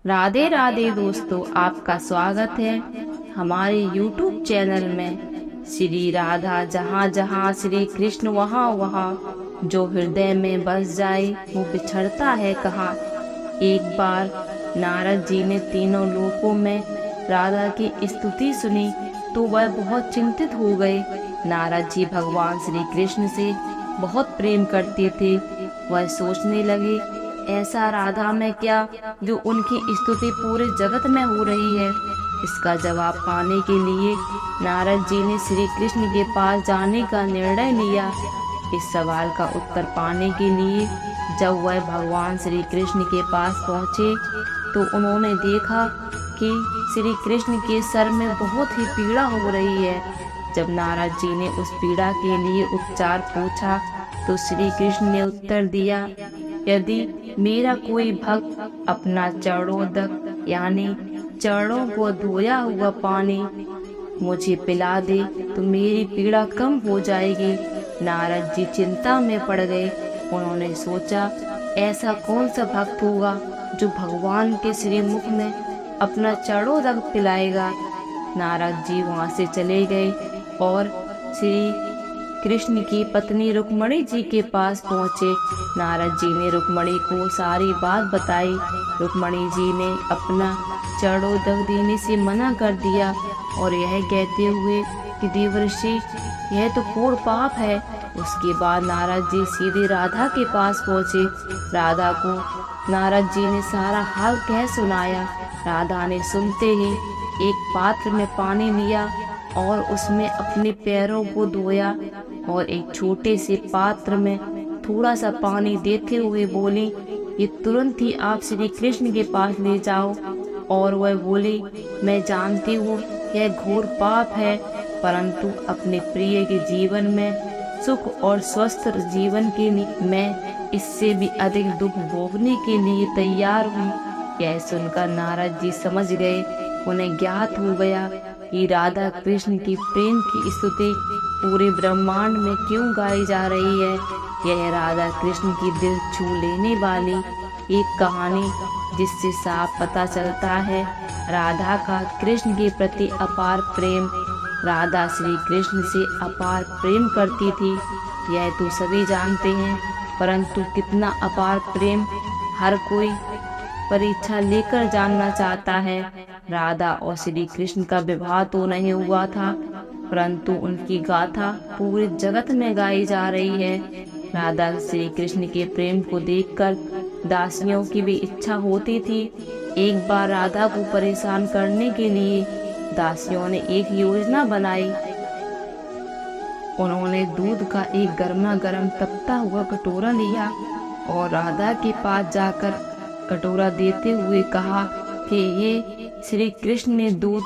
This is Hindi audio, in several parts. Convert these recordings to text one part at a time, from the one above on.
राधे राधे दोस्तों, आपका स्वागत है हमारे YouTube चैनल में। श्री राधा जहाँ जहाँ, श्री कृष्ण वहाँ वहाँ, जो हृदय में बस जाए वो बिछड़ता है कहाँ। एक बार नारद जी ने तीनों लोकों में राधा की स्तुति सुनी तो वह बहुत चिंतित हो गए। नारद जी भगवान श्री कृष्ण से बहुत प्रेम करते थे। वह सोचने लगे, ऐसा राधा में क्या जो उनकी स्तुति पूरे जगत में हो रही है। इसका जवाब पाने के लिए नारद जी ने श्री कृष्ण के पास जाने का निर्णय लिया। इस सवाल का उत्तर पाने के लिए जब वह भगवान श्री कृष्ण के पास पहुँचे तो उन्होंने देखा कि श्री कृष्ण के सर में बहुत ही पीड़ा हो रही है। जब नारद जी ने उस पीड़ा के लिए उपचार पूछा तो श्री कृष्ण ने उत्तर दिया, यदि मेरा कोई भक्त अपना चरणोदक यानी चरणों को धोया हुआ पानी मुझे पिला दे तो मेरी पीड़ा कम हो जाएगी। नारद जी चिंता में पड़ गए। उन्होंने सोचा, ऐसा कौन सा भक्त होगा जो भगवान के श्रीमुख में अपना चरणोदक पिलाएगा। नारद जी वहाँ से चले गए और श्री कृष्ण की पत्नी रुक्मणी जी के पास पहुँचे। नारद जी ने रुक्मणी को सारी बात बताई। रुक्मणी जी ने अपना चरणोदक देने से मना कर दिया और यह कहते हुए कि देवर्षि, यह तो घोर पाप है। उसके बाद नारद जी सीधे राधा के पास पहुँचे। राधा को नारद जी ने सारा हाल कह सुनाया। राधा ने सुनते ही एक पात्र में पानी लिया और उसमें अपने पैरों को धोया और एक छोटे से पात्र में थोड़ा सा पानी देते हुए बोली, ये तुरंत ही आप श्री कृष्ण के पास ले जाओ। और वह बोली, मैं जानती हूँ यह घोर पाप है, परंतु अपने प्रिय के जीवन में सुख और स्वस्थ जीवन के लिए मैं इससे भी अधिक दुख भोगने के लिए तैयार हूँ। यह सुनकर नारद जी समझ गए। उन्हें ज्ञात हो गया कि राधा कृष्ण की प्रेम की स्तुति पूरे ब्रह्मांड में क्यों गाई जा रही है। यह राधा कृष्ण की दिल छू लेने वाली एक कहानी, जिससे साफ पता चलता है राधा का कृष्ण के प्रति अपार प्रेम। राधा श्री कृष्ण से अपार प्रेम करती थी, यह तो सभी जानते हैं, परंतु कितना अपार प्रेम हर कोई परीक्षा लेकर जानना चाहता है। राधा और श्री कृष्ण का विवाह तो नहीं हुआ था, परंतु उनकी गाथा पूरे जगत में गाई जा रही है। राधा श्री कृष्ण के प्रेम को देखकर दासियों की भी इच्छा होती थी। एक बार राधा को परेशान करने के लिए दासियों ने एक योजना बनाई। उन्होंने दूध का एक गर्मा गर्म तपता हुआ कटोरा लिया और राधा के पास जाकर कटोरा देते हुए कहा कि ये श्री कृष्ण ने दूध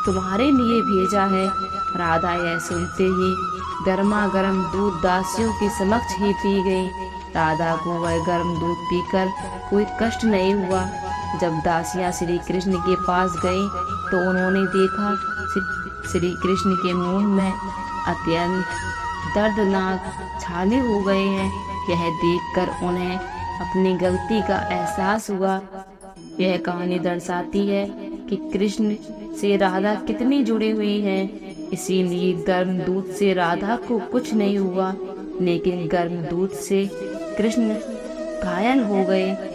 तुम्हारे लिए भेजा है। राधा यह सुनते ही गर्मा गर्म दूध दासियों के समक्ष ही पी गई। राधा को वह गर्म दूध पीकर कोई कष्ट नहीं हुआ। जब दासियां श्री कृष्ण के पास गईं तो उन्होंने देखा श्री कृष्ण के मुंह में अत्यंत दर्दनाक छाले हो गए हैं। यह देखकर उन्हें अपनी गलती का एहसास हुआ। यह कहानी दर्शाती है कि कृष्ण से राधा कितनी जुड़ी हुई है। इसीलिए गर्म दूध से राधा को कुछ नहीं हुआ, लेकिन गर्म दूध से कृष्ण घायल हो गए।